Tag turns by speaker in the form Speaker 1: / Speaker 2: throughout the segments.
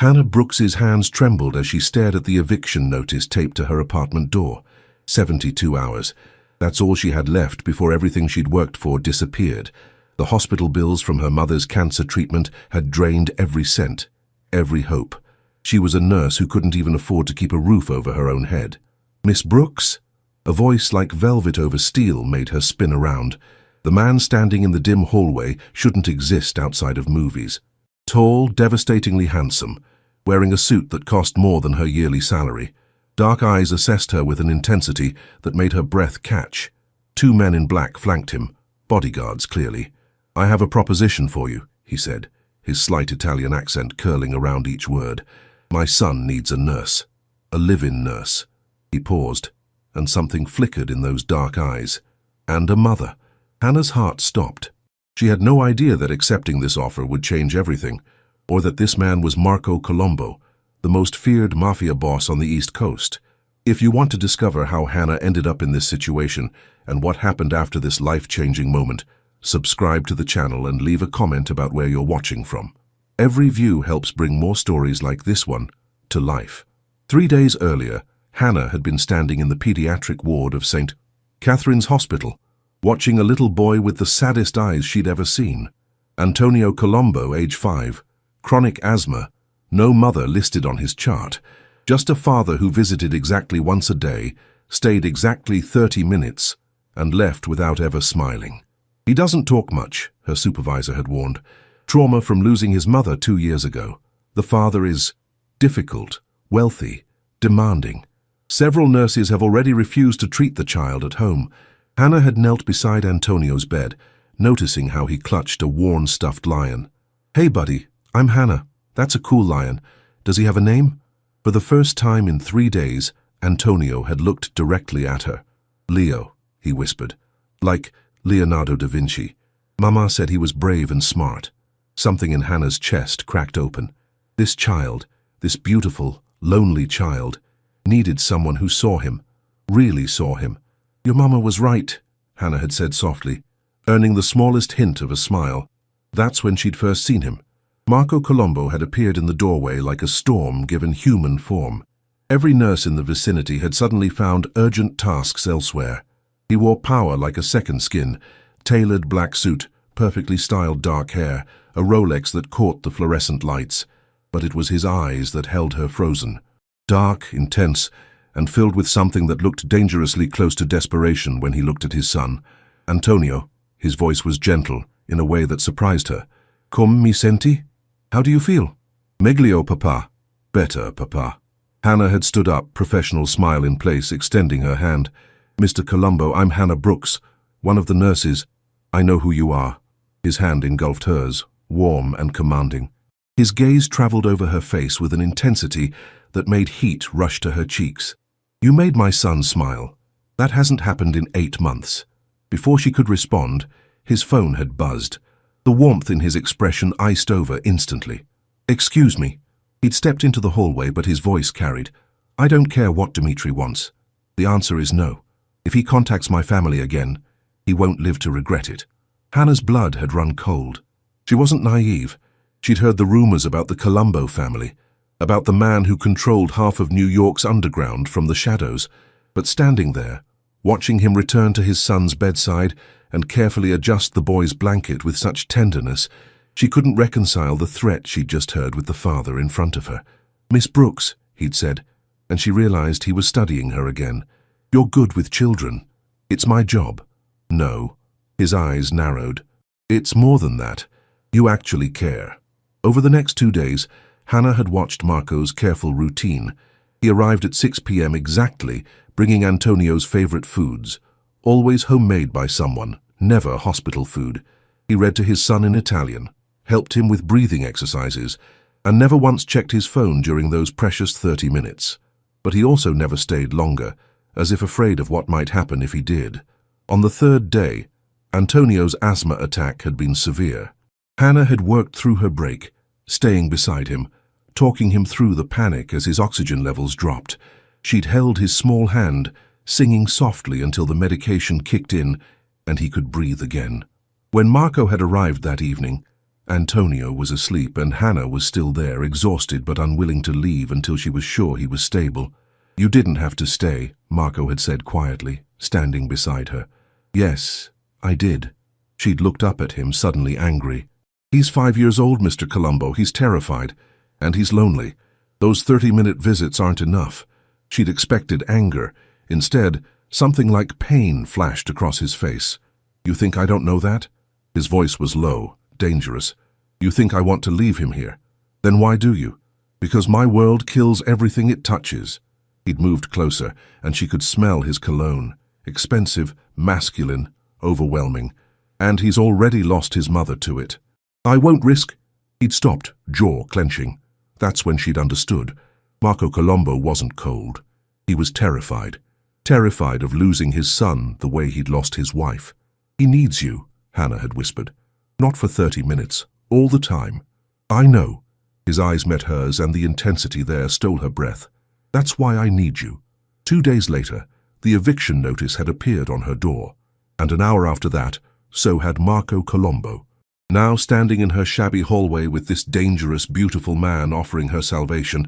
Speaker 1: Hannah Brooks's hands trembled as she stared at the eviction notice taped to her apartment door. 72 hours. That's all she had left before everything she'd worked for disappeared. The hospital bills from her mother's cancer treatment had drained every cent, every hope. She was a nurse who couldn't even afford to keep a roof over her own head. "Miss Brooks?" A voice like velvet over steel made her spin around. The man standing in the dim hallway shouldn't exist outside of movies. Tall, devastatingly handsome, wearing a suit that cost more than her yearly salary. Dark eyes assessed her with an intensity that made her breath catch. Two men in black flanked him, bodyguards clearly. "I have a proposition for you," he said, his slight Italian accent curling around each word. "My son needs a nurse, a live-in nurse." He paused, and something flickered in those dark eyes. And a mother. Hannah's heart stopped. She had no idea that accepting this offer would change everything, or that this man was Marco Colombo, the most feared Mafia boss on the East Coast. If you want to discover how Hannah ended up in this situation and what happened after this life-changing moment, subscribe to the channel and leave a comment about where you're watching from. Every view helps bring more stories like this one to life. 3 days earlier, Hannah had been standing in the pediatric ward of St. Catherine's Hospital, watching a little boy with the saddest eyes she'd ever seen. Antonio Colombo, age 5, chronic asthma, no mother listed on his chart, just a father who visited exactly once a day, stayed exactly 30 minutes, and left without ever smiling. "He doesn't talk much," her supervisor had warned. "Trauma from losing his mother 2 years ago. The father is difficult, wealthy, demanding. Several nurses have already refused to treat the child at home." Hannah had knelt beside Antonio's bed, noticing how he clutched a worn stuffed lion. "Hey, buddy, I'm Hannah. That's a cool lion. Does he have a name?" For the first time in 3 days, Antonio had looked directly at her. "Leo," he whispered. "Like Leonardo da Vinci. Mama said he was brave and smart." Something in Hannah's chest cracked open. This child, this beautiful, lonely child, needed someone who saw him, really saw him. "Your mama was right," Hannah had said softly, earning the smallest hint of a smile. That's when she'd first seen him. Marco Colombo had appeared in the doorway like a storm given human form. Every nurse in the vicinity had suddenly found urgent tasks elsewhere. He wore power like a second skin, tailored black suit, perfectly styled dark hair, a Rolex that caught the fluorescent lights. But it was his eyes that held her frozen. Dark, intense, and filled with something that looked dangerously close to desperation when he looked at his son. "Antonio," his voice was gentle, in a way that surprised her. "Come mi senti? How do you feel?" "Meglio, papa." "Better, papa." Hannah had stood up, professional smile in place, extending her hand. "Mr. Colombo, I'm Hannah Brooks, one of the nurses. I know who you are." His hand engulfed hers, warm and commanding. His gaze traveled over her face with an intensity that made heat rush to her cheeks. "You made my son smile. That hasn't happened in 8 months." Before she could respond, his phone had buzzed. The warmth in his expression iced over instantly. "Excuse me." He'd stepped into the hallway, but his voice carried. "I don't care what Dimitri wants. The answer is no. If he contacts my family again, he won't live to regret it." Hannah's blood had run cold. She wasn't naive. She'd heard the rumors about the Colombo family, about the man who controlled half of New York's underground from the shadows. But standing there, watching him return to his son's bedside and carefully adjust the boy's blanket with such tenderness, she couldn't reconcile the threat she'd just heard with the father in front of her. "Miss Brooks," he'd said, and she realized he was studying her again. "You're good with children. It's my job." "No." His eyes narrowed. "It's more than that. You actually care." Over the next 2 days, Hannah had watched Marco's careful routine. He arrived at 6 p.m. exactly, bringing Antonio's favorite foods, always homemade by someone, never hospital food. He read to his son in Italian, helped him with breathing exercises, and never once checked his phone during those precious 30 minutes. But he also never stayed longer, as if afraid of what might happen if he did. On the 3rd day, Antonio's asthma attack had been severe. Hannah had worked through her break, staying beside him, talking him through the panic as his oxygen levels dropped. She'd held his small hand, singing softly until the medication kicked in and he could breathe again. When Marco had arrived that evening, Antonio was asleep and Hannah was still there, exhausted but unwilling to leave until she was sure he was stable. "You didn't have to stay," Marco had said quietly, standing beside her. "Yes, I did." She'd looked up at him, suddenly angry. "He's 5 years old, Mr. Colombo. He's terrified. And he's lonely. Those 30-minute visits aren't enough." She'd expected anger. Instead, something like pain flashed across his face. "You think I don't know that?" His voice was low, dangerous. "You think I want to leave him here? Then why do you?" "Because my world kills everything it touches." He'd moved closer, and she could smell his cologne. Expensive, masculine, overwhelming. And he's already lost his mother to it. "I won't risk—" He'd stopped, jaw clenching. That's when she'd understood. Marco Colombo wasn't cold. He was terrified. Terrified of losing his son the way he'd lost his wife. "He needs you," Hannah had whispered. "Not for 30 minutes, all the time." "I know." His eyes met hers, and the intensity there stole her breath. "That's why I need you." 2 days later, the eviction notice had appeared on her door. And an hour after that, so had Marco Colombo. Now standing in her shabby hallway with this dangerous, beautiful man offering her salvation,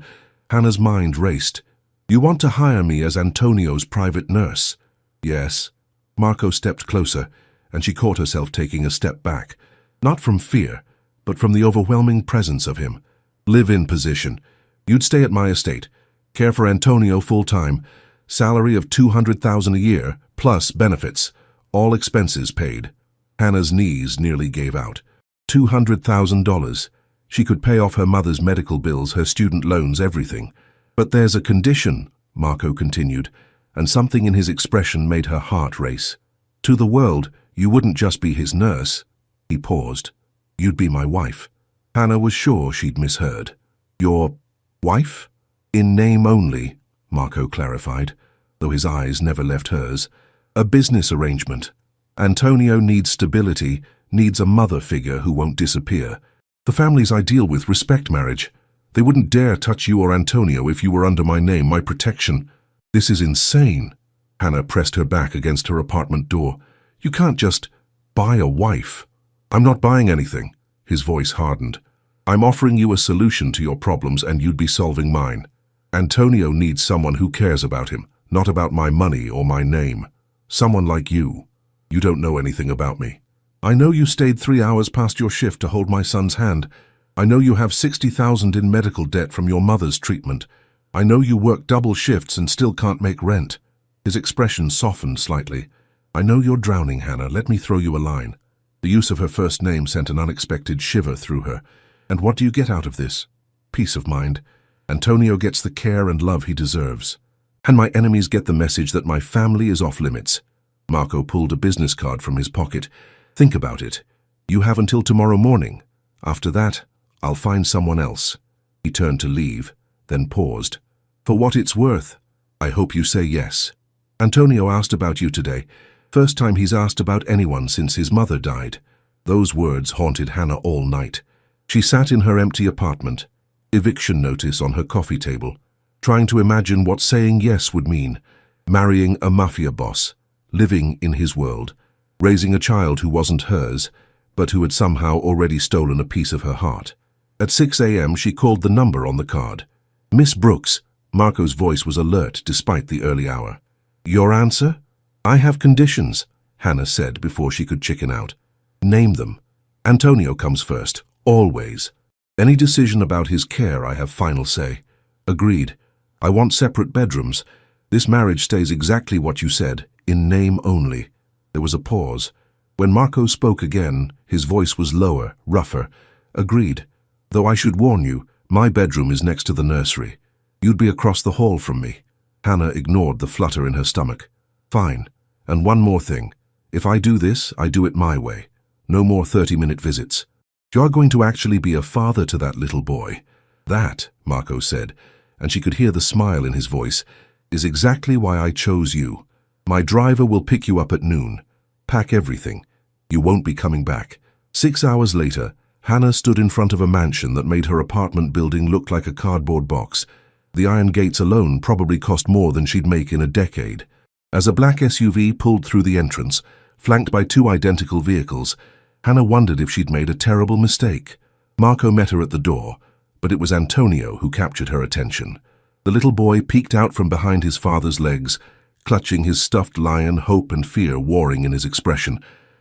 Speaker 1: Hannah's mind raced. "You want to hire me as Antonio's private nurse?" "Yes." Marco stepped closer, and she caught herself taking a step back. Not from fear, but from the overwhelming presence of him. "Live-in position. You'd stay at my estate. Care for Antonio full-time. Salary of $200,000 a year, plus benefits. All expenses paid." Hannah's knees nearly gave out. $200,000. She could pay off her mother's medical bills, her student loans, everything. "But there's a condition," Marco continued, and something in his expression made her heart race. "To the world, you wouldn't just be his nurse." He paused. "You'd be my wife." Hannah was sure she'd misheard. "Your wife?" "In name only," Marco clarified, though his eyes never left hers. "A business arrangement. Antonio needs stability, needs a mother figure who won't disappear. The families I deal with respect marriage. They wouldn't dare touch you or Antonio if you were under my name, my protection." "This is insane." Hannah pressed her back against her apartment door. "You can't just buy a wife." "I'm not buying anything." His voice hardened. "I'm offering you a solution to your problems, and you'd be solving mine. Antonio needs someone who cares about him, not about my money or my name. Someone like you. You don't know anything about me. I know you stayed 3 hours past your shift to hold my son's hand. I know you have $60,000 in medical debt from your mother's treatment. I know you work double shifts and still can't make rent." His expression softened slightly. "I know you're drowning, Hannah. Let me throw you a line." The use of her first name sent an unexpected shiver through her. "And what do you get out of this?" "Peace of mind. Antonio gets the care and love he deserves. And my enemies get the message that my family is off limits." Marco pulled a business card from his pocket. "Think about it. You have until tomorrow morning. After that, I'll find someone else." He turned to leave, then paused. "For what it's worth, I hope you say yes. Antonio asked about you today. First time he's asked about anyone since his mother died." Those words haunted Hannah all night. She sat in her empty apartment, eviction notice on her coffee table, trying to imagine what saying yes would mean. Marrying a mafia boss, living in his world, raising a child who wasn't hers, but who had somehow already stolen a piece of her heart. At 6 a.m. she called the number on the card. "Miss Brooks." Marco's voice was alert despite the early hour. "Your answer?" "I have conditions," Hannah said before she could chicken out. "Name them." "Antonio comes first, always. Any decision about his care I have final say." "Agreed. I want separate bedrooms. This marriage stays exactly what you said, in name only." There was a pause. When Marco spoke again, his voice was lower, rougher. "Agreed. Though I should warn you, my bedroom is next to the nursery. You'd be across the hall from me." Hannah ignored the flutter in her stomach. "Fine. And one more thing. If I do this, I do it my way. No more 30-minute visits. You're going to actually be a father to that little boy." "That," Marco said, and she could hear the smile in his voice, "is exactly why I chose you. My driver will pick you up at noon. Pack everything. You won't be coming back." 6 hours later, Hannah stood in front of a mansion that made her apartment building look like a cardboard box. The iron gates alone probably cost more than she'd make in a decade. As a black SUV pulled through the entrance, flanked by 2 identical vehicles, Hannah wondered if she'd made a terrible mistake. Marco met her at the door, but it was Antonio who captured her attention. The little boy peeked out from behind his father's legs, clutching his stuffed lion, hope and fear warring in his expression.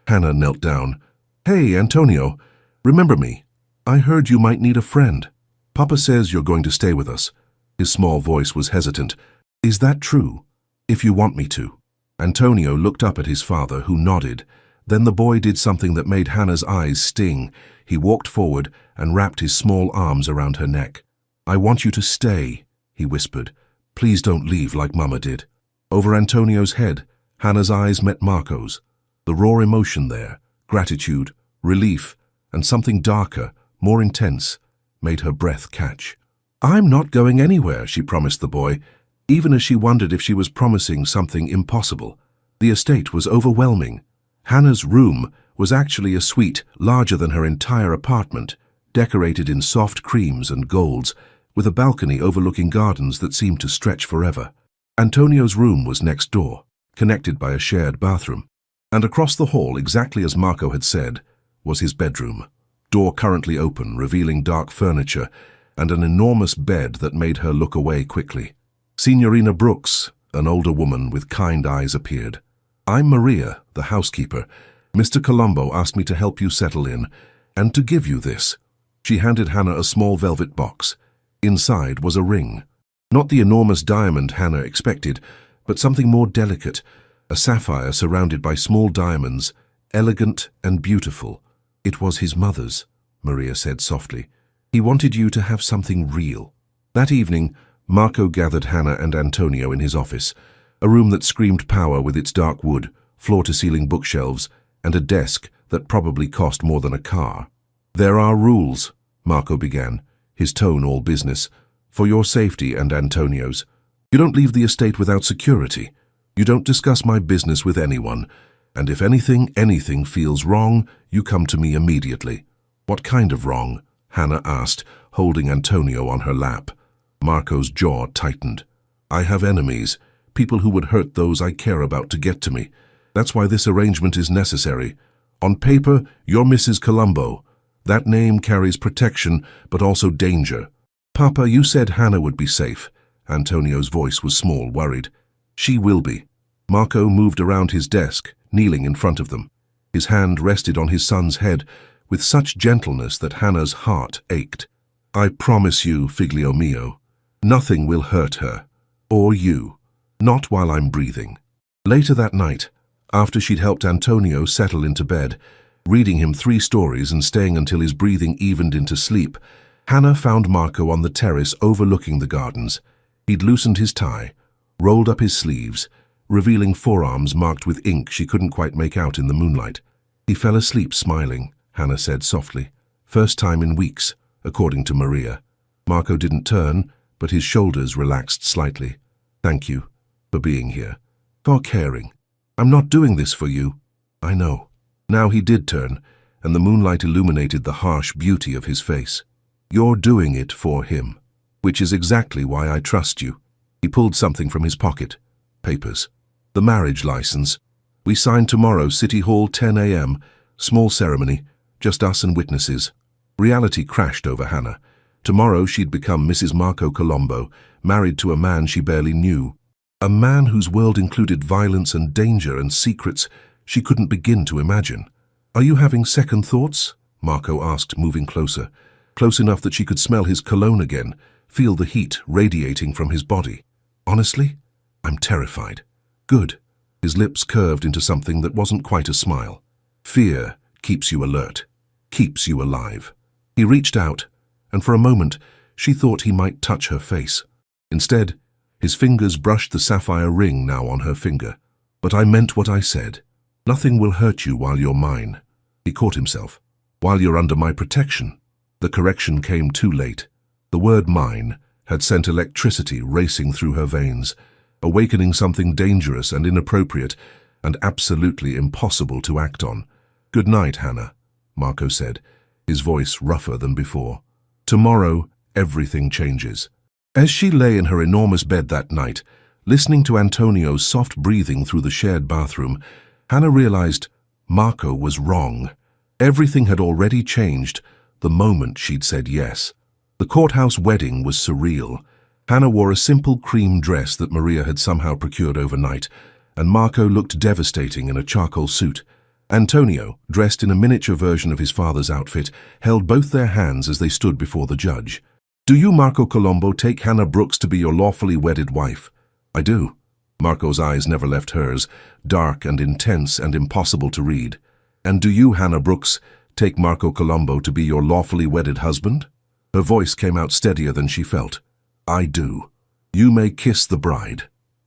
Speaker 1: Hannah knelt down. "Hey, Antonio, remember me? I heard you might need a friend. Papa says you're going to stay with us." His small voice was hesitant. "Is that true? If you want me to." Antonio looked up at his father, who nodded. Then the boy did something that made Hannah's eyes sting. He walked forward and wrapped his small arms around her neck. "I want you to stay," he whispered. "Please don't leave like Mama did." Over Antonio's head, Hannah's eyes met Marco's. The raw emotion there, gratitude, relief, and something darker, more intense, made her breath catch. "I'm not going anywhere," she promised the boy, even as she wondered if she was promising something impossible. The estate was overwhelming. Hannah's room was actually a suite larger than her entire apartment, decorated in soft creams and golds, with a balcony overlooking gardens that seemed to stretch forever. Antonio's room was next door, connected by a shared bathroom. And across the hall, exactly as Marco had said, was his bedroom. Door currently open, revealing dark furniture and an enormous bed that made her look away quickly. Signorina Brooks, an older woman with kind eyes, appeared. "I'm Maria, the housekeeper. Mr. Colombo asked me to help you settle in, and to give you this." She handed Hannah a small velvet box. Inside was a ring. Not the enormous diamond Hannah expected, but something more delicate, a sapphire surrounded by small diamonds, elegant and beautiful. "It was his mother's," Maria said softly. "He wanted you to have something real." That evening, Marco gathered Hannah and Antonio in his office, a room that screamed power with its dark wood, floor-to-ceiling bookshelves, and a desk that probably cost more than a car. "There are rules," Marco began, his tone all business. "For your safety and Antonio's. You don't leave the estate without security. You don't discuss my business with anyone. And if anything feels wrong, you come to me immediately." "What kind of wrong?" Hannah asked, holding Antonio on her lap. Marco's jaw tightened. "I have enemies, people who would hurt those I care about to get to me. That's why this arrangement is necessary. On paper, you're Mrs. Colombo. That name carries protection, but also danger." "Papa, you said Hannah would be safe." Antonio's voice was small, worried. "She will be." Marco moved around his desk, kneeling in front of them. His hand rested on his son's head with such gentleness that Hannah's heart ached. "I promise you, figlio mio, nothing will hurt her. Or you. Not while I'm breathing." Later that night, after she'd helped Antonio settle into bed, reading him 3 stories and staying until his breathing evened into sleep, Hannah found Marco on the terrace overlooking the gardens. He'd loosened his tie, rolled up his sleeves, revealing forearms marked with ink she couldn't quite make out in the moonlight. "He fell asleep smiling," Hannah said softly. "First time in weeks, according to Maria." Marco didn't turn, but his shoulders relaxed slightly. "Thank you for being here, for caring. I'm not doing this for you." "I know." Now he did turn, and the moonlight illuminated the harsh beauty of his face. "You're doing it for him, which is exactly why I trust you." He pulled something from his pocket. "Papers. The marriage license. We sign tomorrow, City Hall, 10 a.m. Small ceremony, just us and witnesses." Reality crashed over Hannah. Tomorrow she'd become Mrs. Marco Colombo, married to a man she barely knew. A man whose world included violence and danger and secrets she couldn't begin to imagine. "Are you having second thoughts?" Marco asked, moving closer. Close enough that she could smell his cologne again, feel the heat radiating from his body. "Honestly, I'm terrified." "Good." His lips curved into something that wasn't quite a smile. "Fear keeps you alert, keeps you alive." He reached out, and for a moment she thought he might touch her face. Instead, his fingers brushed the sapphire ring now on her finger. "But I meant what I said. Nothing will hurt you while you're mine." He caught himself. "While you're under my protection." The correction came too late. The word mine had sent electricity racing through her veins, awakening something dangerous and inappropriate and absolutely impossible to act on. "Good night, Hannah," Marco said, his voice rougher than before. "Tomorrow, everything changes." As she lay in her enormous bed that night, listening to Antonio's soft breathing through the shared bathroom, Hannah realized Marco was wrong. Everything had already changed the moment she'd said yes. The courthouse wedding was surreal. Hannah wore a simple cream dress that Maria had somehow procured overnight, and Marco looked devastating in a charcoal suit. Antonio, dressed in a miniature version of his father's outfit, held both their hands as they stood before the judge. "Do you, Marco Colombo, take Hannah Brooks to be your lawfully wedded wife?" "I do." Marco's eyes never left hers, dark and intense and impossible to read. "And do you, Hannah Brooks, take Marco Colombo to be your lawfully wedded husband?" Her voice came out steadier than she felt. "I do. You may kiss the bride."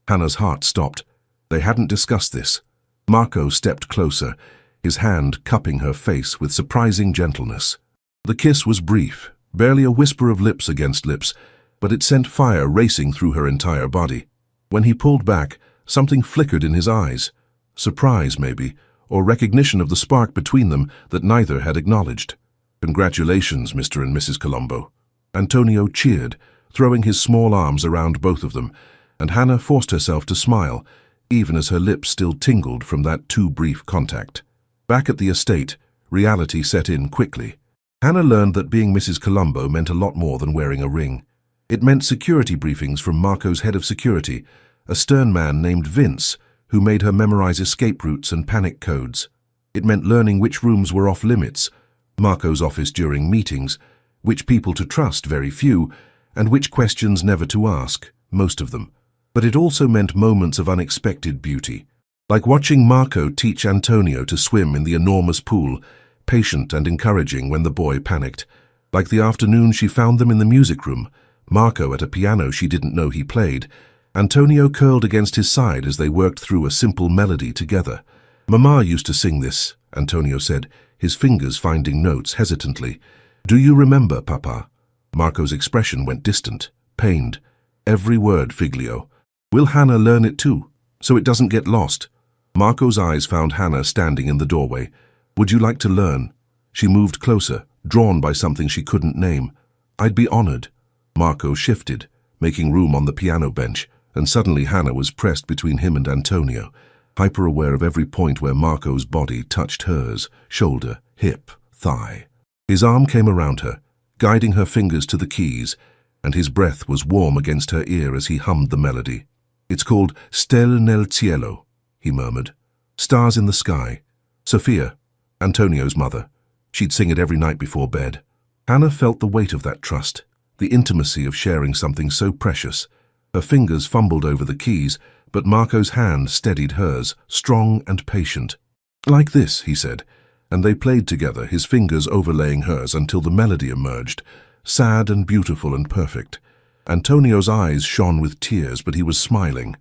Speaker 1: Hannah's heart stopped. They hadn't discussed this. Marco stepped closer, his hand cupping her face with surprising gentleness. The kiss was brief, barely a whisper of lips against lips, but it sent fire racing through her entire body. When he pulled back, something flickered in his eyes. Surprise, maybe, or recognition of the spark between them that neither had acknowledged. "Congratulations, Mr. and Mrs. Colombo." Antonio cheered, throwing his small arms around both of them, and Hannah forced herself to smile, even as her lips still tingled from that too brief contact. Back at the estate, reality set in quickly. Hannah learned that being Mrs. Colombo meant a lot more than wearing a ring. It meant security briefings from Marco's head of security, a stern man named Vince, who made her memorize escape routes and panic codes. It meant learning which rooms were off limits, Marco's office during meetings, which people to trust, very few, and which questions never to ask, most of them. But it also meant moments of unexpected beauty, like watching Marco teach Antonio to swim in the enormous pool, patient and encouraging when the boy panicked. Like the afternoon she found them in the music room, Marco at a piano she didn't know he played, Antonio curled against his side as they worked through a simple melody together. "Mama used to sing this," Antonio said, his fingers finding notes hesitantly. "Do you remember, Papa?" Marco's expression went distant, pained. "Every word, Figlio. Will Hannah learn it too, so it doesn't get lost?" Marco's eyes found Hannah standing in the doorway. "Would you like to learn?" She moved closer, drawn by something she couldn't name. "I'd be honored." Marco shifted, making room on the piano bench, and suddenly Hannah was pressed between him and Antonio, hyper-aware of every point where Marco's body touched hers, shoulder, hip, thigh. His arm came around her, guiding her fingers to the keys, and his breath was warm against her ear as he hummed the melody. "It's called Stelle nel cielo," he murmured. "Stars in the sky." Sophia, Antonio's mother. She'd sing it every night before bed. Hannah felt the weight of that trust, the intimacy of sharing something so precious. Her fingers fumbled over the keys, but Marco's hand steadied hers, strong and patient. "Like this," he said, and they played together, his fingers overlaying hers until the melody emerged, sad and beautiful and perfect. Antonio's eyes shone with tears, but he was smiling.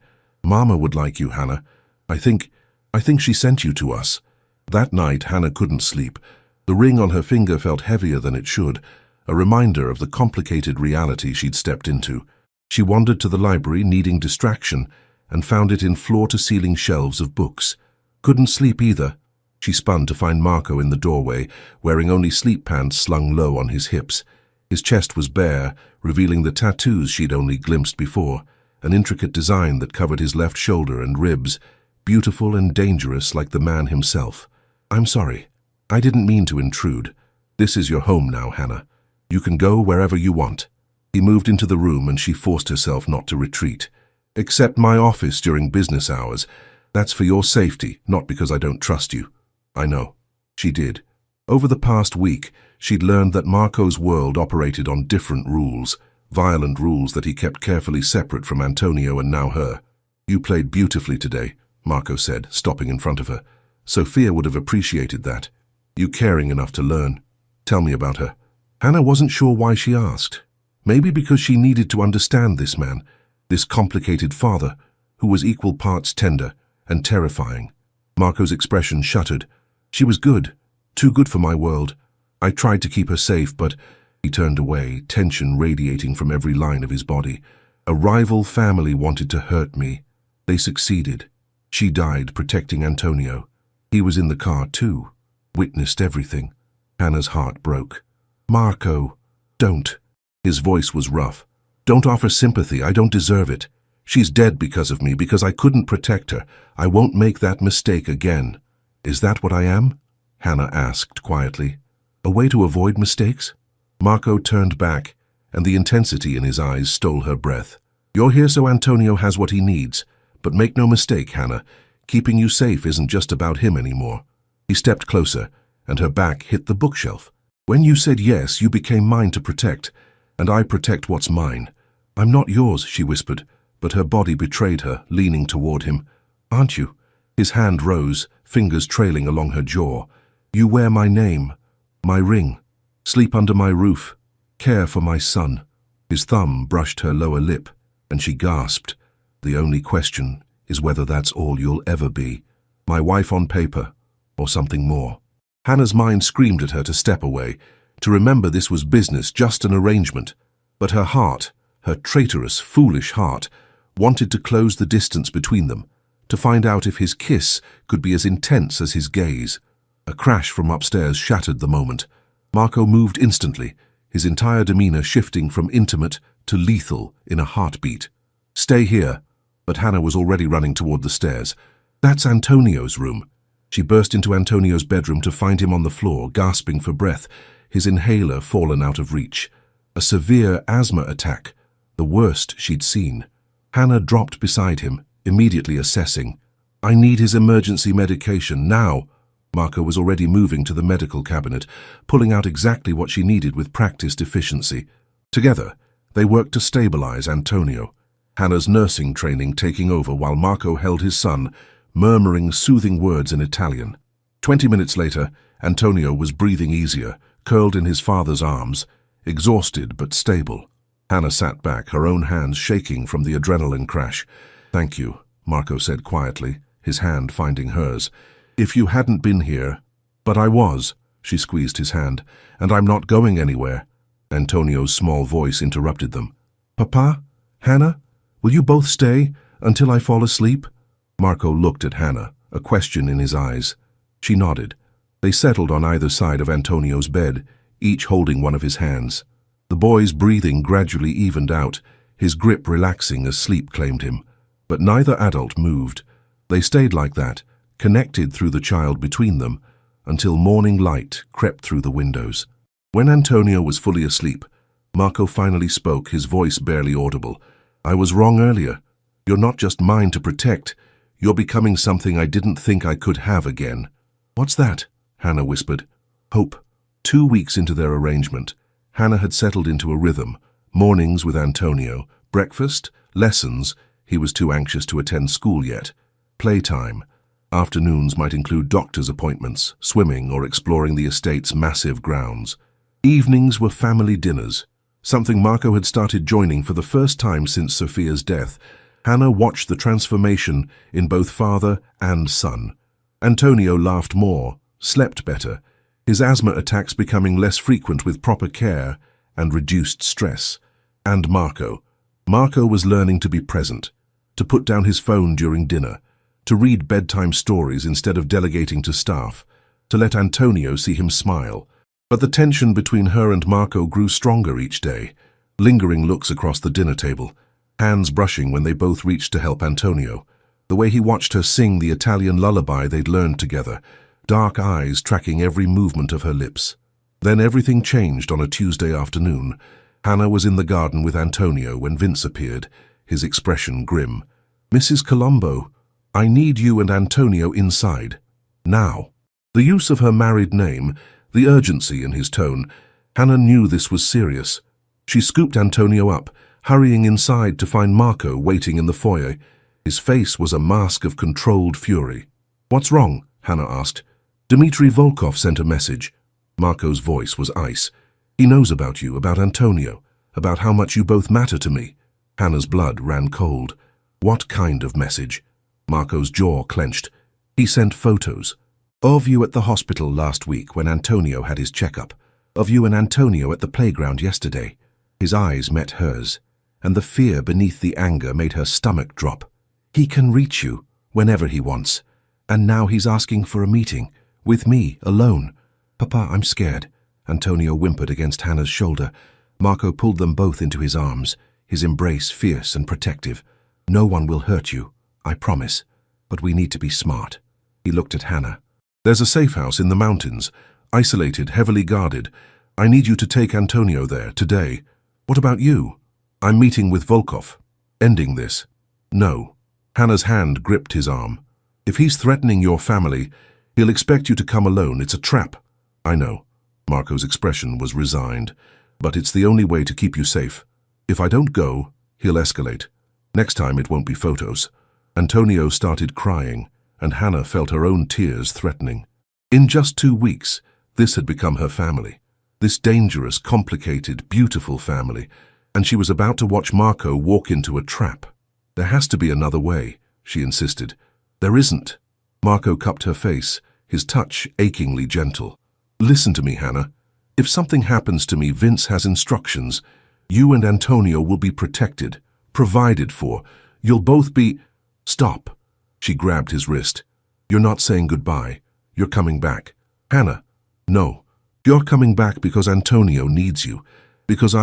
Speaker 1: "Mama would like you, Hannah. I think she sent you to us." That night, Hannah couldn't sleep. The ring on her finger felt heavier than it should, a reminder of the complicated reality she'd stepped into. She wandered to the library, needing distraction, and found it in floor-to-ceiling shelves of books. Couldn't sleep either. She spun to find Marco in the doorway, wearing only sleep pants slung low on his hips. His chest was bare, revealing the tattoos she'd only glimpsed before, an intricate design that covered his left shoulder and ribs, beautiful and dangerous like the man himself. "I'm sorry. I didn't mean to intrude. This is your home now, Hannah. You can go wherever you want." He moved into the room and she forced herself not to retreat. "Except my office during business hours. That's for your safety, not because I don't trust you." "I know." She did. Over the past week, she'd learned that Marco's world operated on different rules, violent rules that he kept carefully separate from Antonio and now her. "You played beautifully today," Marco said, stopping in front of her. "Sophia would have appreciated that. You caring enough to learn. Tell me about her." Hannah wasn't sure why she asked. Maybe because she needed to understand this man, this complicated father, who was equal parts tender and terrifying. Marco's expression shuttered. "She was good, too good for my world. I tried to keep her safe, but..." He turned away, tension radiating from every line of his body. "A rival family wanted to hurt me. They succeeded. She died protecting Antonio. He was in the car too, witnessed everything." Hannah's heart broke. "Marco, don't." His voice was rough. "Don't offer sympathy. I don't deserve it. She's dead because of me, because I couldn't protect her. I won't make that mistake again." "Is that what I am?" Hannah asked quietly. A way to avoid mistakes? Marco turned back, and the intensity in his eyes stole her breath. You're here so Antonio has what he needs, but make no mistake, Hannah, keeping you safe isn't just about him anymore. He stepped closer, and her back hit the bookshelf. When you said yes, you became mine to protect, and I protect what's mine. I'm not yours, she whispered, but her body betrayed her, leaning toward him. Aren't you? His hand rose, fingers trailing along her jaw. You wear my name, my ring, sleep under my roof, care for my son. His thumb brushed her lower lip, and she gasped. The only question is whether that's all you'll ever be. My wife on paper, or something more. Hannah's mind screamed at her to step away, to remember this was business, just an arrangement. But her heart, her traitorous, foolish heart, wanted to close the distance between them, to find out if his kiss could be as intense as his gaze. A crash from upstairs shattered the moment. Marco moved instantly, his entire demeanor shifting from intimate to lethal in a heartbeat. Stay here. But Hannah was already running toward the stairs. That's Antonio's room. She burst into Antonio's bedroom to find him on the floor, gasping for breath, his inhaler fallen out of reach. A severe asthma attack, the worst she'd seen. Hannah dropped beside him, immediately assessing. I need his emergency medication, now. Marco was already moving to the medical cabinet, pulling out exactly what she needed with practiced efficiency. Together, they worked to stabilize Antonio, Hannah's nursing training taking over while Marco held his son, murmuring soothing words in Italian. 20 minutes later, Antonio was breathing easier, curled in his father's arms, exhausted but stable. Hannah sat back, her own hands shaking from the adrenaline crash. Thank you, Marco said quietly, his hand finding hers. If you hadn't been here... But I was, she squeezed his hand, and I'm not going anywhere. Antonio's small voice interrupted them. Papa? Hannah? Will you both stay until I fall asleep? Marco looked at Hannah, a question in his eyes. She nodded. They settled on either side of Antonio's bed, each holding one of his hands. The boy's breathing gradually evened out, his grip relaxing as sleep claimed him. But neither adult moved. They stayed like that, connected through the child between them, until morning light crept through the windows. When Antonio was fully asleep, Marco finally spoke, his voice barely audible. I was wrong earlier. You're not just mine to protect. You're becoming something I didn't think I could have again. What's that? Hannah whispered. Hope. 2 weeks into their arrangement, Hannah had settled into a rhythm. Mornings with Antonio, breakfast, lessons, he was too anxious to attend school yet. Playtime. Afternoons might include doctor's appointments, swimming, or exploring the estate's massive grounds. Evenings were family dinners, something Marco had started joining for the first time since Sophia's death. Hannah watched the transformation in both father and son. Antonio laughed more, slept better, his asthma attacks becoming less frequent with proper care and reduced stress. And Marco. Marco was learning to be present, to put down his phone during dinner, to read bedtime stories instead of delegating to staff, to let Antonio see him smile. But the tension between her and Marco grew stronger each day, lingering looks across the dinner table, hands brushing when they both reached to help Antonio, the way he watched her sing the Italian lullaby they'd learned together, dark eyes tracking every movement of her lips. Then everything changed on a Tuesday afternoon. Hannah was in the garden with Antonio when Vince appeared, his expression grim. Mrs. Colombo, I need you and Antonio inside. Now. The use of her married name, the urgency in his tone, Hannah knew this was serious. She scooped Antonio up, hurrying inside to find Marco waiting in the foyer. His face was a mask of controlled fury. What's wrong? Hannah asked. Dmitry Volkov sent a message. Marco's voice was ice. He knows about you, about Antonio, about how much you both matter to me. Hannah's blood ran cold. What kind of message? Marco's jaw clenched. He sent photos. Of you at the hospital last week when Antonio had his checkup. Of you and Antonio at the playground yesterday. His eyes met hers, and the fear beneath the anger made her stomach drop. He can reach you whenever he wants. And now he's asking for a meeting, with me, alone. Papa, I'm scared. Antonio whimpered against Hannah's shoulder. Marco pulled them both into his arms, his embrace fierce and protective. No one will hurt you, I promise. But we need to be smart. He looked at Hannah. There's a safe house in the mountains, isolated, heavily guarded. I need you to take Antonio there, today. What about you? I'm meeting with Volkov. Ending this. No. Hannah's hand gripped his arm. If he's threatening your family, he'll expect you to come alone. It's a trap. I know. Marco's expression was resigned. But it's the only way to keep you safe. If I don't go, he'll escalate. Next time it won't be photos. Antonio started crying, and Hannah felt her own tears threatening. In just 2 weeks, this had become her family. This dangerous, complicated, beautiful family. And she was about to watch Marco walk into a trap. There has to be another way, she insisted. There isn't. Marco cupped her face, his touch achingly gentle. Listen to me, Hannah. If something happens to me, Vince has instructions. You and Antonio will be protected, provided for. You'll both be... Stop. She grabbed his wrist. You're not saying goodbye. You're coming back. Hannah. No. You're coming back because Antonio needs you. Because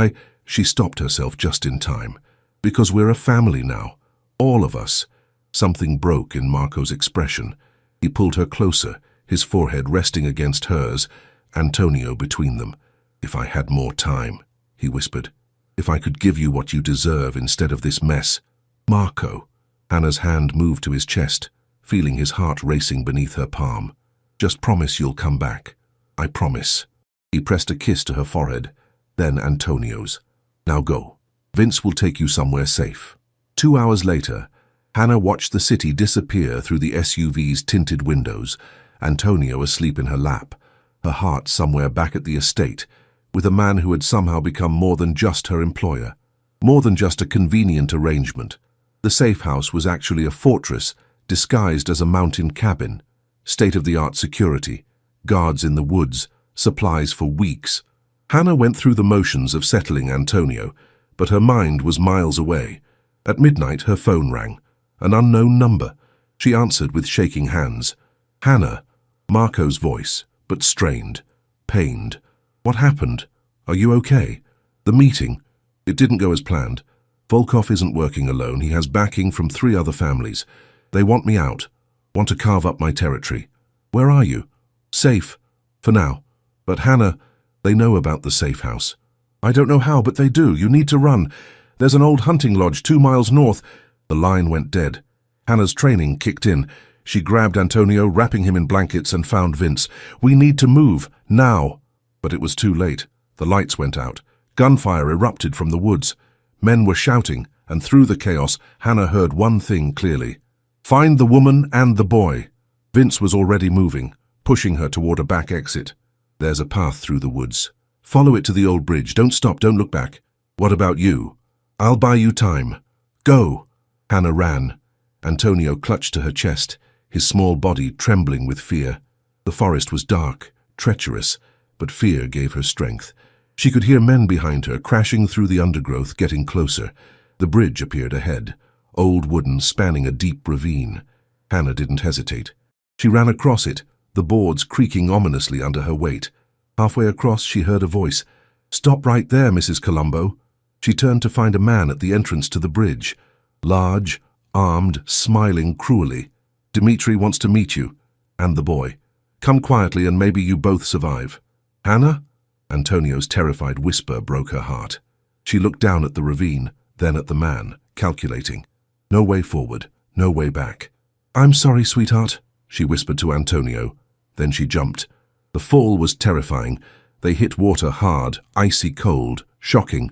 Speaker 1: She stopped herself just in time. Because we're a family now. All of us. Something broke in Marco's expression. He pulled her closer, his forehead resting against hers, Antonio between them. If I had more time, he whispered. If I could give you what you deserve instead of this mess. Marco. Hannah's hand moved to his chest, feeling his heart racing beneath her palm. Just promise you'll come back. I promise. He pressed a kiss to her forehead, then Antonio's. Now go. Vince will take you somewhere safe. 2 hours later, Hannah watched the city disappear through the SUV's tinted windows, Antonio asleep in her lap, her heart somewhere back at the estate, with a man who had somehow become more than just her employer, more than just a convenient arrangement. The safe house was actually a fortress disguised as a mountain cabin, state-of-the-art security, guards in the woods, supplies for weeks. Hannah went through the motions of settling Antonio, but her mind was miles away. At midnight, her phone rang. An unknown number. She answered with shaking hands. Hannah. Marco's voice, but strained, pained. What happened? Are you okay? The meeting. It didn't go as planned. Volkov isn't working alone. He has backing from 3 other families. They want me out. Want to carve up my territory. Where are you? Safe. For now. But Hannah, they know about the safe house. I don't know how, but they do. You need to run. There's an old hunting lodge 2 miles north. The line went dead. Hannah's training kicked in. She grabbed Antonio, wrapping him in blankets, and found Vince. We need to move. Now. But it was too late. The lights went out. Gunfire erupted from the woods. Men were shouting, and through the chaos, Hannah heard one thing clearly. Find the woman and the boy. Vince was already moving, pushing her toward a back exit. There's a path through the woods. Follow it to the old bridge. Don't stop, don't look back. What about you? I'll buy you time. Go. Hannah ran. Antonio clutched to her chest, his small body trembling with fear. The forest was dark, treacherous, but fear gave her strength. She could hear men behind her crashing through the undergrowth, getting closer. The bridge appeared ahead, old wooden, spanning a deep ravine. Hannah didn't hesitate. She ran across it, the boards creaking ominously under her weight. Halfway across, she heard a voice. Stop right there, Mrs. Colombo. She turned to find a man at the entrance to the bridge. Large, armed, smiling cruelly. Dimitri wants to meet you. And the boy. Come quietly and maybe you both survive. Hannah? Antonio's terrified whisper broke her heart. She looked down at the ravine, then at the man, calculating. No way forward, no way back. I'm sorry, sweetheart, she whispered to Antonio. Then she jumped. The fall was terrifying. They hit water hard, icy cold, shocking.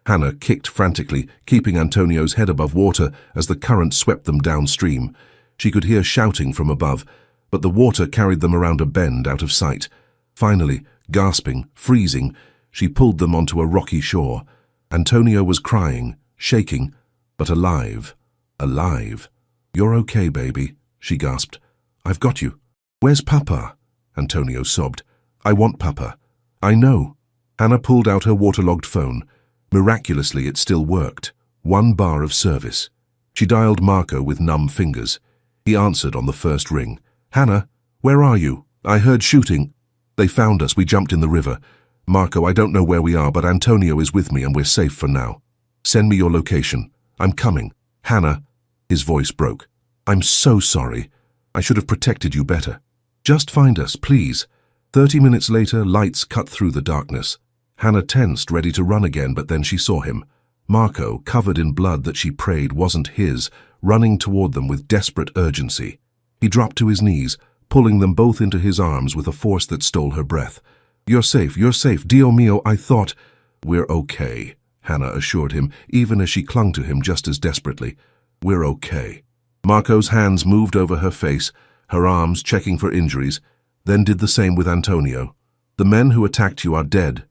Speaker 1: Hannah kicked frantically, keeping Antonio's head above water as the current swept them downstream. She could hear shouting from above, but the water carried them around a bend out of sight. Finally, gasping, freezing, she pulled them onto a rocky shore. Antonio was crying, shaking, but alive. Alive. You're okay, baby, she gasped. I've got you. Where's Papa? Antonio sobbed. I want Papa. I know. Hannah pulled out her waterlogged phone. Miraculously, it still worked. 1 bar of service. She dialed Marco with numb fingers. He answered on the first ring. Hannah, where are you? I heard shooting. They found us. We jumped in the river. Marco, I don't know where we are, but Antonio is with me and we're safe for now. Send me your location. I'm coming. Hannah. His voice broke. I'm so sorry. I should have protected you better. Just find us, please." 30 minutes later, lights cut through the darkness. Hannah tensed, ready to run again, but then she saw him. Marco, covered in blood that she prayed wasn't his, running toward them with desperate urgency. He dropped to his knees, pulling them both into his arms with a force that stole her breath. You're safe, Dio mio, I thought." "We're okay," Hannah assured him, even as she clung to him just as desperately. "We're okay." Marco's hands moved over her face, her arms checking for injuries, then did the same with Antonio. "The men who attacked you are dead.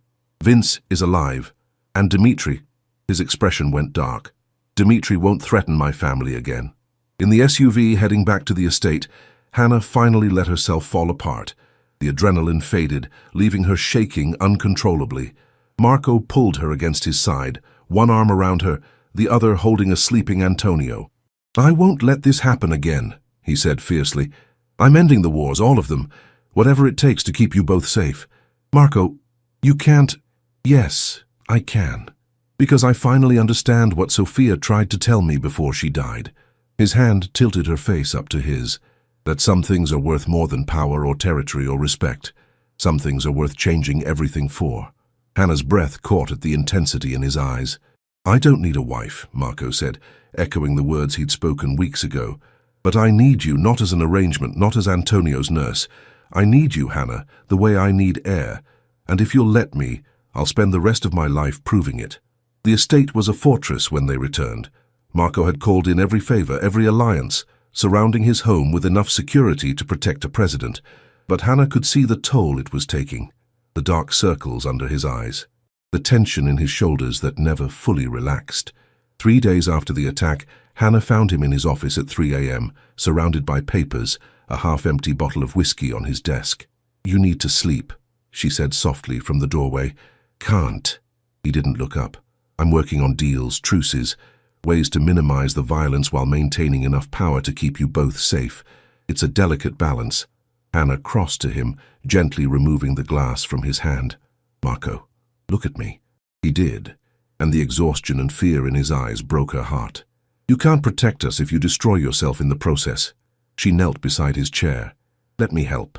Speaker 1: Vince is alive. And Dimitri," his expression went dark, "Dimitri won't threaten my family again." In the SUV heading back to the estate, Hannah finally let herself fall apart. The adrenaline faded, leaving her shaking uncontrollably. Marco pulled her against his side, one arm around her, the other holding a sleeping Antonio. "I won't let this happen again," he said fiercely. "I'm ending the wars, all of them, whatever it takes to keep you both safe. Marco, you can't—" "Yes, I can. Because I finally understand what Sophia tried to tell me before she died." His hand tilted her face up to his. "That some things are worth more than power or territory or respect. Some things are worth changing everything for." Hannah's breath caught at the intensity in his eyes. "I don't need a wife," Marco said, echoing the words he'd spoken weeks ago. "But I need you, not as an arrangement, not as Antonio's nurse. I need you, Hannah, the way I need air. And if you'll let me, I'll spend the rest of my life proving it." The estate was a fortress when they returned. Marco had called in every favor, every alliance, surrounding his home with enough security to protect a president. But Hannah could see the toll it was taking, the dark circles under his eyes, the tension in his shoulders that never fully relaxed. 3 days after the attack, Hannah found him in his office at 3 a.m., surrounded by papers, a half-empty bottle of whiskey on his desk. "You need to sleep," she said softly from the doorway. "Can't." He didn't look up. "I'm working on deals, truces, ways to minimize the violence while maintaining enough power to keep you both safe. It's a delicate balance." Hannah crossed to him, gently removing the glass from his hand. "Marco, look at me." He did, and the exhaustion and fear in his eyes broke her heart. "You can't protect us if you destroy yourself in the process." She knelt beside his chair. "Let me help.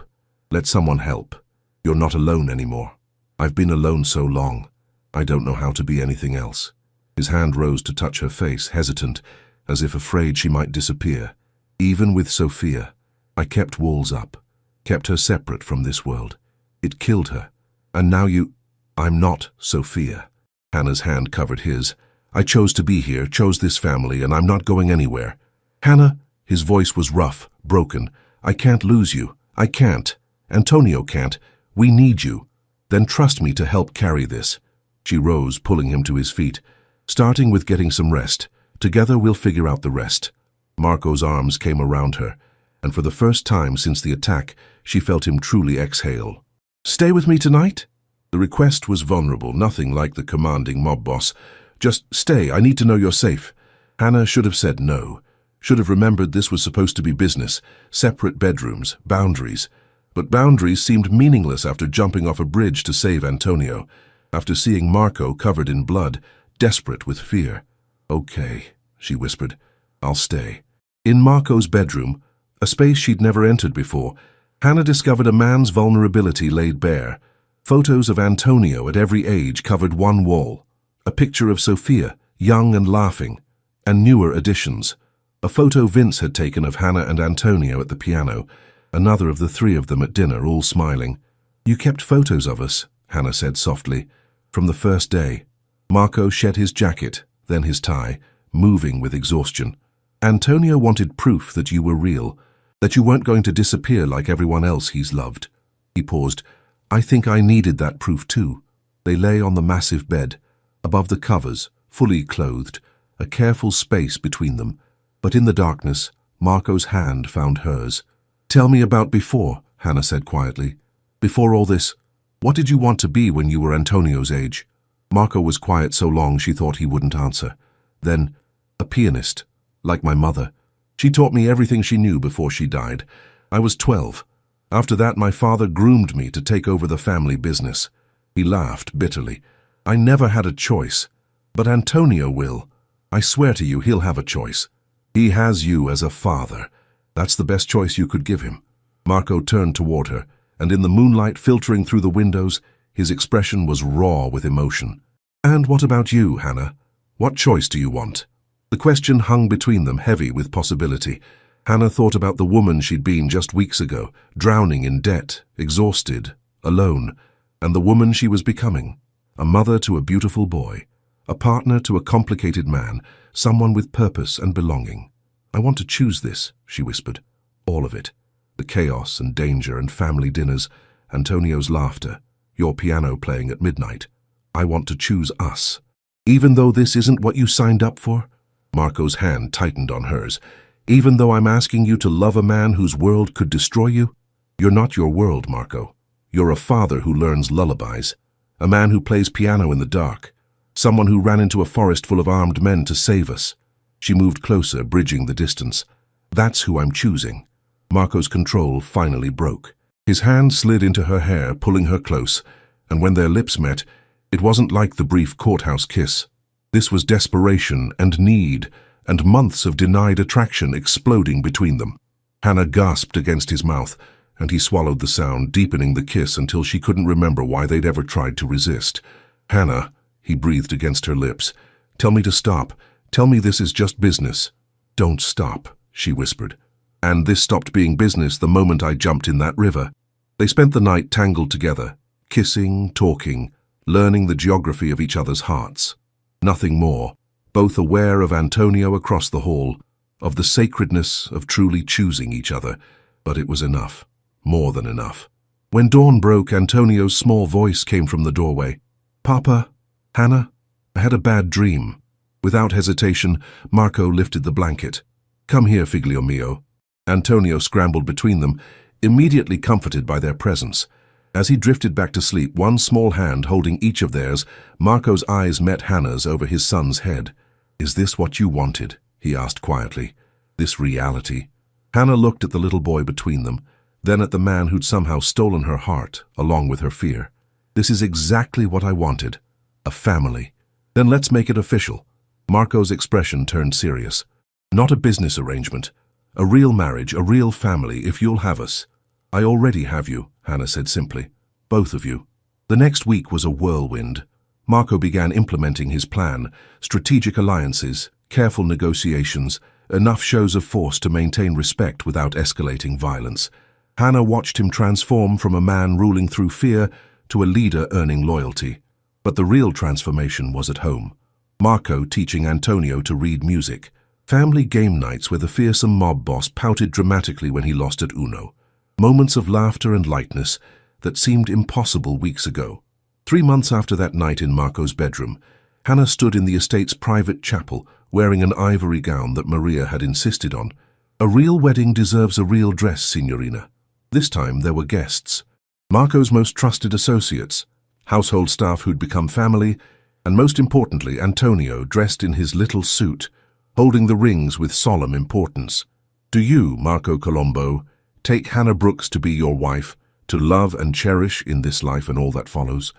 Speaker 1: Let someone help. You're not alone anymore. I've been alone so long. I don't know how to be anything else." His hand rose to touch her face, hesitant, as if afraid she might disappear. "Even with Sophia, I kept walls up, kept her separate from this world. It killed her. And now you—" "I'm not Sophia." Hannah's hand covered his. "I chose to be here, chose this family, and I'm not going anywhere." "Hannah," his voice was rough, broken. "I can't lose you. I can't. Antonio can't. We need you. Then trust me to help carry this." She rose, pulling him to his feet. "Starting with getting some rest. Together we'll figure out the rest." Marco's arms came around her, and for the first time since the attack, she felt him truly exhale. "Stay with me tonight?" The request was vulnerable, nothing like the commanding mob boss. "Just stay, I need to know you're safe." Hannah should have said no, should have remembered this was supposed to be business, separate bedrooms, boundaries. But boundaries seemed meaningless after jumping off a bridge to save Antonio, after seeing Marco covered in blood, desperate with fear. "Okay," she whispered. "I'll stay." In Marco's bedroom, a space she'd never entered before, Hannah discovered a man's vulnerability laid bare. Photos of Antonio at every age covered one wall. A picture of Sophia, young and laughing, and newer additions. A photo Vince had taken of Hannah and Antonio at the piano, another of the three of them at dinner, all smiling. "You kept photos of us," Hannah said softly, "from the first day." Marco shed his jacket, then his tie, moving with exhaustion. "Antonio wanted proof that you were real, that you weren't going to disappear like everyone else he's loved." He paused. "I think I needed that proof too." They lay on the massive bed, above the covers, fully clothed, a careful space between them. But in the darkness, Marco's hand found hers. "Tell me about before," Hannah said quietly. "Before all this, what did you want to be when you were Antonio's age?" Marco was quiet so long she thought he wouldn't answer. Then, "A pianist, like my mother. She taught me everything she knew before she died. I was 12. After that, my father groomed me to take over the family business." He laughed bitterly. "I never had a choice. But Antonio will. I swear to you, he'll have a choice. He has you as a father. That's the best choice you could give him." Marco turned toward her, and in the moonlight filtering through the windows, his expression was raw with emotion. "And what about you, Hannah? What choice do you want?" The question hung between them, heavy with possibility. Hannah thought about the woman she'd been just weeks ago, drowning in debt, exhausted, alone, and the woman she was becoming, a mother to a beautiful boy, a partner to a complicated man, someone with purpose and belonging. "I want to choose this," she whispered. "All of it. The chaos and danger and family dinners, Antonio's laughter, your piano playing at midnight. I want to choose us. Even though this isn't what you signed up for?" Marco's hand tightened on hers. "Even though I'm asking you to love a man whose world could destroy you? You're not your world, Marco. You're a father who learns lullabies, a man who plays piano in the dark, someone who ran into a forest full of armed men to save us." She moved closer, bridging the distance. "That's who I'm choosing." Marco's control finally broke. His hand slid into her hair, pulling her close, and when their lips met, it wasn't like the brief courthouse kiss. This was desperation and need, and months of denied attraction exploding between them. Hannah gasped against his mouth, and he swallowed the sound, deepening the kiss until she couldn't remember why they'd ever tried to resist. "Hannah," he breathed against her lips, "tell me to stop. Tell me this is just business." "Don't stop," she whispered. "And this stopped being business the moment I jumped in that river." They spent the night tangled together, kissing, talking, learning the geography of each other's hearts. Nothing more, both aware of Antonio across the hall, of the sacredness of truly choosing each other, but it was enough, more than enough. When dawn broke, Antonio's small voice came from the doorway. "Papa, Hannah, I had a bad dream." Without hesitation, Marco lifted the blanket. "Come here, figlio mio." Antonio scrambled between them, immediately comforted by their presence. As he drifted back to sleep, one small hand holding each of theirs, Marco's eyes met Hannah's over his son's head. "Is this what you wanted?" he asked quietly. "This reality?" Hannah looked at the little boy between them, then at the man who'd somehow stolen her heart, along with her fear. "This is exactly what I wanted. A family. Then let's make it official." Marco's expression turned serious. "Not a business arrangement. A real marriage, a real family, if you'll have us." "I already have you," Hannah said simply. "Both of you." The next week was a whirlwind. Marco began implementing his plan, strategic alliances, careful negotiations, enough shows of force to maintain respect without escalating violence. Hannah watched him transform from a man ruling through fear to a leader earning loyalty. But the real transformation was at home. Marco teaching Antonio to read music. Family game nights where the fearsome mob boss pouted dramatically when he lost at Uno. Moments of laughter and lightness that seemed impossible weeks ago. 3 months after that night in Marco's bedroom, Hannah stood in the estate's private chapel wearing an ivory gown that Maria had insisted on. "A real wedding deserves a real dress, signorina." This time there were guests. Marco's most trusted associates, household staff who'd become family, and most importantly, Antonio dressed in his little suit, holding the rings with solemn importance. "Do you, Marco Colombo, take Hannah Brooks to be your wife, to love and cherish in this life and all that follows?"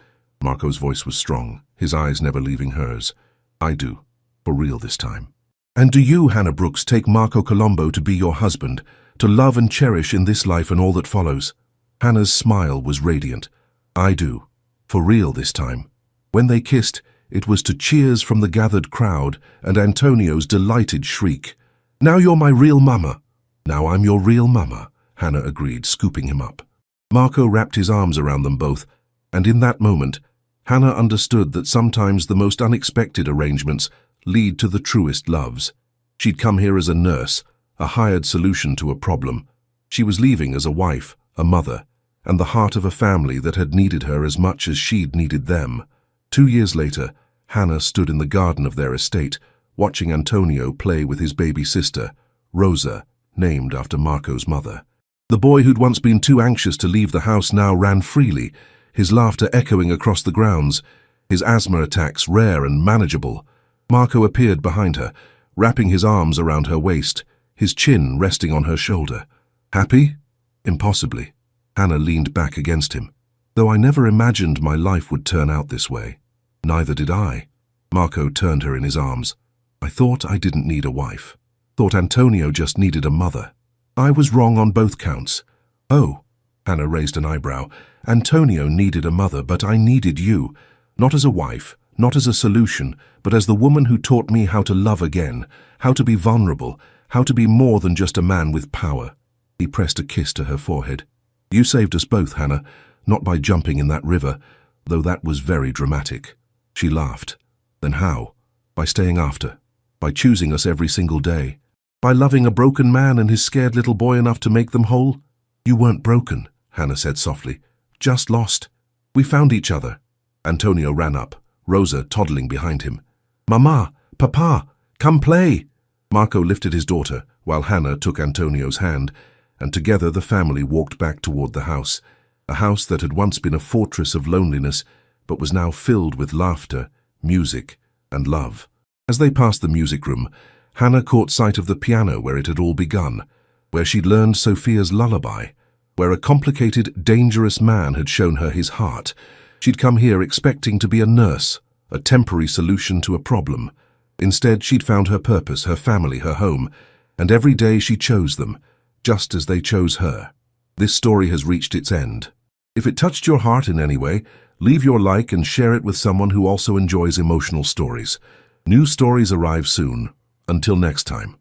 Speaker 1: Marco's voice was strong, his eyes never leaving hers. "I do, for real this time." "And do you, Hannah Brooks, take Marco Colombo to be your husband, to love and cherish in this life and all that follows?" Hannah's smile was radiant. "I do, for real this time." When they kissed, it was to cheers from the gathered crowd and Antonio's delighted shriek. "Now you're my real mama." "Now I'm your real mama," Hannah agreed, scooping him up. Marco wrapped his arms around them both, and in that moment, Hannah understood that sometimes the most unexpected arrangements lead to the truest loves. She'd come here as a nurse, a hired solution to a problem. She was leaving as a wife, a mother, and the heart of a family that had needed her as much as she'd needed them. 2 years later, Hannah stood in the garden of their estate, watching Antonio play with his baby sister, Rosa, named after Marco's mother. The boy who'd once been too anxious to leave the house now ran freely, his laughter echoing across the grounds, his asthma attacks rare and manageable. Marco appeared behind her, wrapping his arms around her waist, his chin resting on her shoulder. "Happy?" "Impossibly." Hannah leaned back against him. "Though I never imagined my life would turn out this way." "Neither did I." Marco turned her in his arms. "I thought I didn't need a wife. Thought Antonio just needed a mother. I was wrong on both counts. Oh, Hannah raised an eyebrow. Antonio needed a mother, but I needed you. Not as a wife, not as a solution, but as the woman who taught me how to love again, how to be vulnerable, how to be more than just a man with power. He pressed a kiss to her forehead. You saved us both, Hannah, not by jumping in that river, though that was very dramatic. She laughed. Then how? By staying after. By choosing us every single day. By loving a broken man and his scared little boy enough to make them whole. You weren't broken, Hannah said softly. Just lost. We found each other. Antonio ran up, Rosa toddling behind him. Mama, Papa, come play. Marco lifted his daughter, while Hannah took Antonio's hand, and together the family walked back toward the house, a house that had once been a fortress of loneliness, but was now filled with laughter, music, and love. As they passed the music room, Hannah caught sight of the piano where it had all begun, where she'd learned Sophia's lullaby, where a complicated, dangerous man had shown her his heart. She'd come here expecting to be a nurse, a temporary solution to a problem. Instead, she'd found her purpose, her family, her home, and every day she chose them, just as they chose her. This story has reached its end. If it touched your heart in any way, leave your like and share it with someone who also enjoys emotional stories. New stories arrive soon. Until next time.